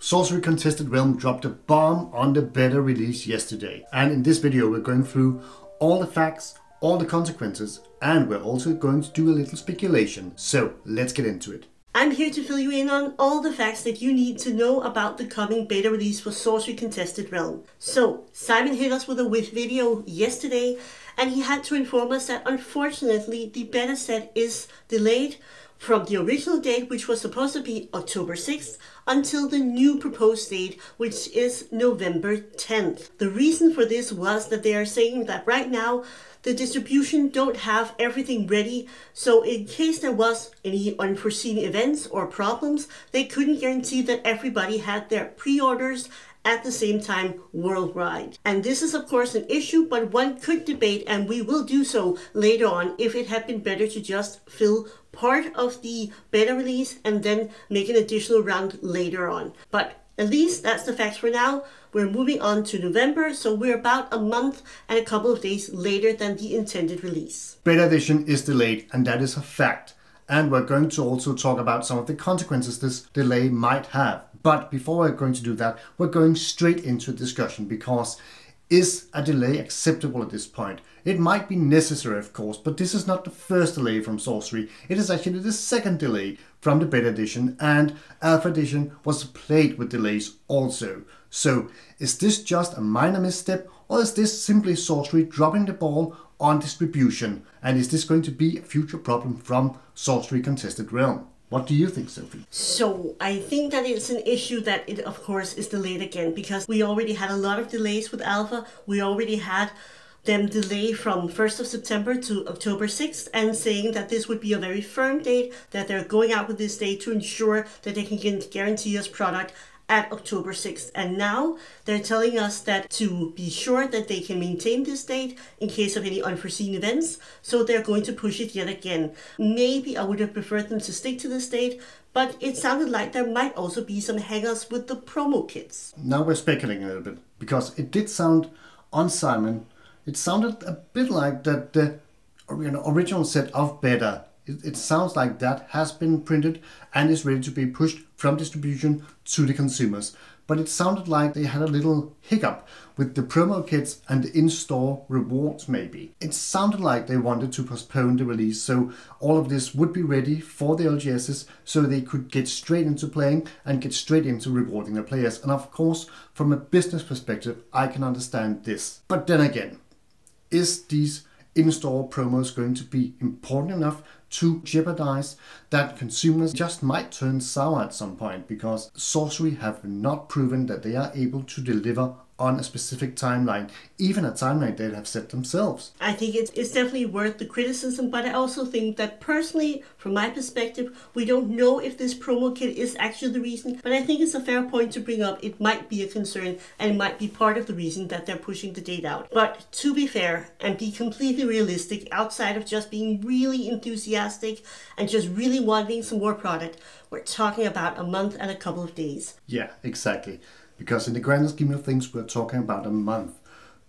Sorcery Contested Realm dropped a bomb on the beta release yesterday, and in this video we're going through all the facts, all the consequences, and we're also going to do a little speculation. So let's get into it. I'm here to fill you in on all the facts that you need to know about the coming beta release for Sorcery Contested Realm. So, Simon hit us with a video yesterday, and he had to inform us that unfortunately the beta set is delayed from the original date, which was supposed to be October 6th, until the new proposed date, which is November 10th. The reason for this was that they are saying that right now the distribution don't have everything ready, so in case there was any unforeseen events or problems, they couldn't guarantee that everybody had their pre-orders at the same time worldwide. And this is of course an issue, but one could debate, and we will do so later on, if it had been better to just fill part of the beta release and then make an additional round later on. But at least that's the facts for now. We're moving on to November, so we're about a month and a couple of days later than the intended release. Beta edition is delayed, and that is a fact. And we're going to also talk about some of the consequences this delay might have. But before we're going to do that, we're going straight into a discussion, because is a delay acceptable at this point? It might be necessary, of course, but this is not the first delay from Sorcery. It is actually the second delay from the beta edition, and alpha edition was plagued with delays also. So is this just a minor misstep, or is this simply Sorcery dropping the ball on distribution? And is this going to be a future problem from Sorcery Contested Realm? What do you think, Sophie? So, I think that it's an issue that it, of course, is delayed again, because we already had a lot of delays with Alpha. We already had them delay from 1st of September to October 6th, and saying that this would be a very firm date, that they're going out with this date to ensure that they can guarantee us product at October 6th. And now they're telling us that to be sure that they can maintain this date in case of any unforeseen events, so they're going to push it yet again. Maybe I would have preferred them to stick to this date, but it sounded like there might also be some hang-ups with the promo kits. Now we're speculating a little bit, because it did sound on Simon, it sounded a bit like that the original set of beta, it sounds like that has been printed and is ready to be pushed from distribution to the consumers. But it sounded like they had a little hiccup with the promo kits and the in-store rewards maybe. It sounded like they wanted to postpone the release, so all of this would be ready for the LGSs, so they could get straight into playing and get straight into rewarding their players. And of course, from a business perspective, I can understand this. But then again, is these in-store promos going to be important enough to jeopardize that consumers just might turn sour at some point, because Sorcery have not proven that they are able to deliver on a specific timeline, even a timeline they have set themselves. I think it's definitely worth the criticism, but I also think that personally, from my perspective, we don't know if this promo kit is actually the reason, but I think it's a fair point to bring up. It might be a concern, and it might be part of the reason that they're pushing the date out. But to be fair and be completely realistic, outside of just being really enthusiastic and just really wanting some more product, we're talking about a month and a couple of days. Yeah, exactly. Because in the grand scheme of things, we're talking about a month.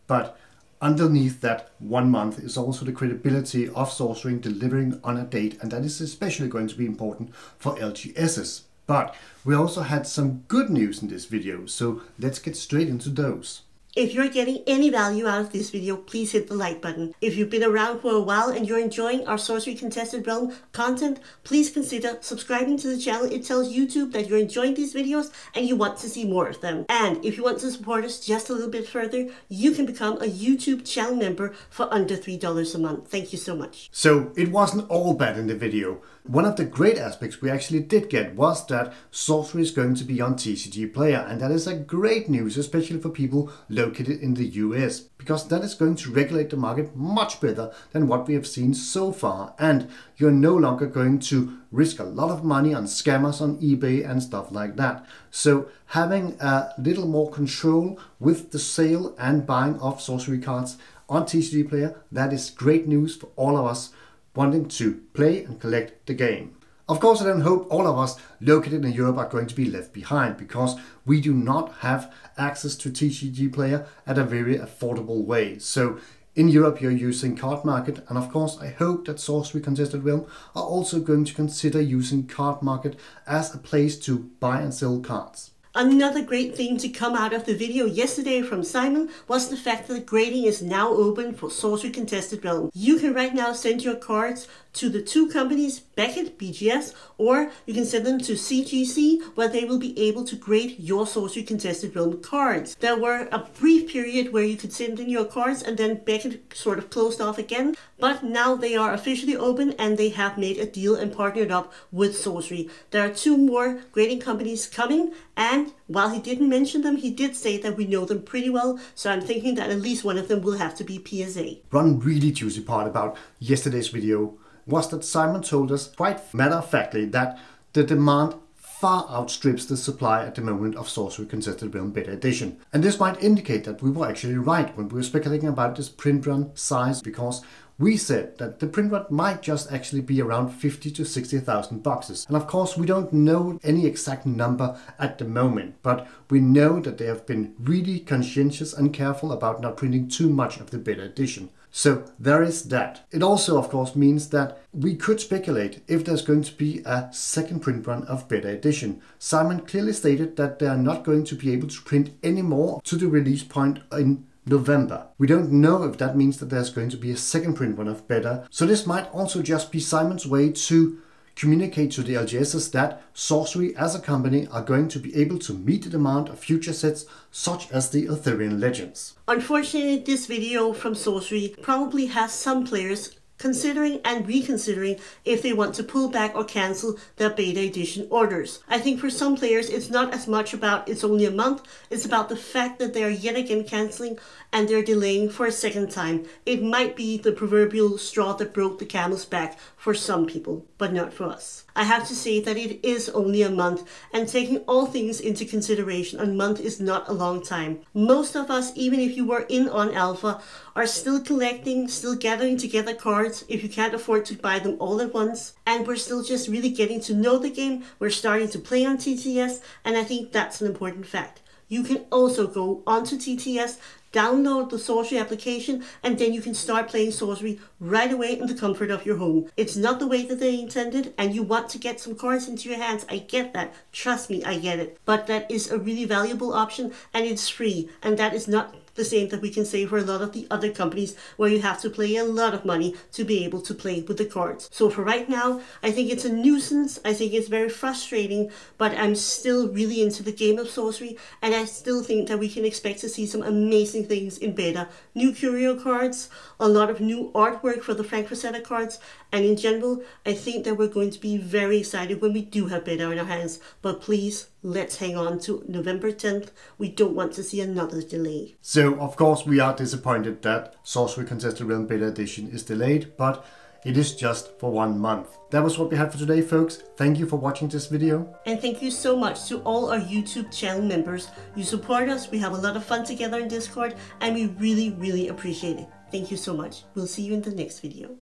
But underneath that 1 month is also the credibility of Sorcery delivering on a date, and that is especially going to be important for LGSs. But we also had some good news in this video, so let's get straight into those. If you're getting any value out of this video, please hit the like button. If you've been around for a while and you're enjoying our Sorcery Contested Realm content, please consider subscribing to the channel. It tells YouTube that you're enjoying these videos and you want to see more of them. And if you want to support us just a little bit further, you can become a YouTube channel member for under $3 a month. Thank you so much. So it wasn't all bad in the video. One of the great aspects we actually did get was that Sorcery is going to be on TCG Player, and that is a great news, especially for people located in the US, because that is going to regulate the market much better than what we have seen so far, and you're no longer going to risk a lot of money on scammers on eBay and stuff like that. So having a little more control with the sale and buying of Sorcery cards on TCG Player, that is great news for all of us wanting to play and collect the game. Of course, I don't hope all of us located in Europe are going to be left behind, because we do not have access to TCG Player at a very affordable way. So in Europe, you're using Card Market, and of course, I hope that Sorcery Contested Realm are also going to consider using Card Market as a place to buy and sell cards. Another great thing to come out of the video yesterday from Simon was the fact that grading is now open for Sorcery Contested Realm. You can right now send your cards to the two companies, Beckett, BGS, or you can send them to CGC, where they will be able to grade your Sorcery Contested Realm cards. There were a brief period where you could send in your cards and then Beckett sort of closed off again, but now they are officially open and they have made a deal and partnered up with Sorcery. There are two more grading companies coming, and while he didn't mention them, he did say that we know them pretty well, so I'm thinking that at least one of them will have to be PSA. One really juicy part about yesterday's video was that Simon told us quite matter-of-factly that the demand far outstrips the supply at the moment of Sorcery Contested Realm Beta Edition. And this might indicate that we were actually right when we were speculating about this print run size, because we said that the print run might just actually be around 50 to 60,000 boxes. And of course we don't know any exact number at the moment, but we know that they have been really conscientious and careful about not printing too much of the Beta Edition. So there is that. It also of course means that we could speculate if there's going to be a second print run of Beta Edition. Simon clearly stated that they are not going to be able to print any more to the release point in November. We don't know if that means that there's going to be a second print run of Beta. So this might also just be Simon's way to communicate to the LGSs that Sorcery as a company are going to be able to meet the demand of future sets such as the Arthurian Legends. Unfortunately, this video from Sorcery probably has some players considering and reconsidering if they want to pull back or cancel their Beta Edition orders. I think for some players it's not as much about it's only a month, it's about the fact that they are yet again cancelling and they're delaying for a second time. It might be the proverbial straw that broke the camel's back for some people, but not for us. I have to say that it is only a month, and taking all things into consideration, a month is not a long time. Most of us, even if you were in on Alpha, are still collecting, still gathering together cards if you can't afford to buy them all at once, and we're still just really getting to know the game. We're starting to play on TTS, and I think that's an important fact. You can also go onto TTS, download the Sorcery application, and then you can start playing Sorcery right away in the comfort of your home. It's not the way that they intended, and you want to get some cards into your hands. I get that. Trust me, I get it. But that is a really valuable option, and it's free, and that is not the same that we can say for a lot of the other companies where you have to pay a lot of money to be able to play with the cards. So for right now, I think it's a nuisance. I think it's very frustrating, but I'm still really into the game of Sorcery, and I still think that we can expect to see some amazing things in beta. New curio cards, a lot of new artwork for the Frank Frazetta cards, and in general, I think that we're going to be very excited when we do have beta in our hands. But please, let's hang on to November 10th. We don't want to see another delay. So of course we are disappointed that Sorcery Contested Realm Beta Edition is delayed, but it is just for 1 month. That was what we had for today, folks. Thank you for watching this video. And thank you so much to all our YouTube channel members. You support us, we have a lot of fun together in Discord, and we really, really appreciate it. Thank you so much. We'll see you in the next video.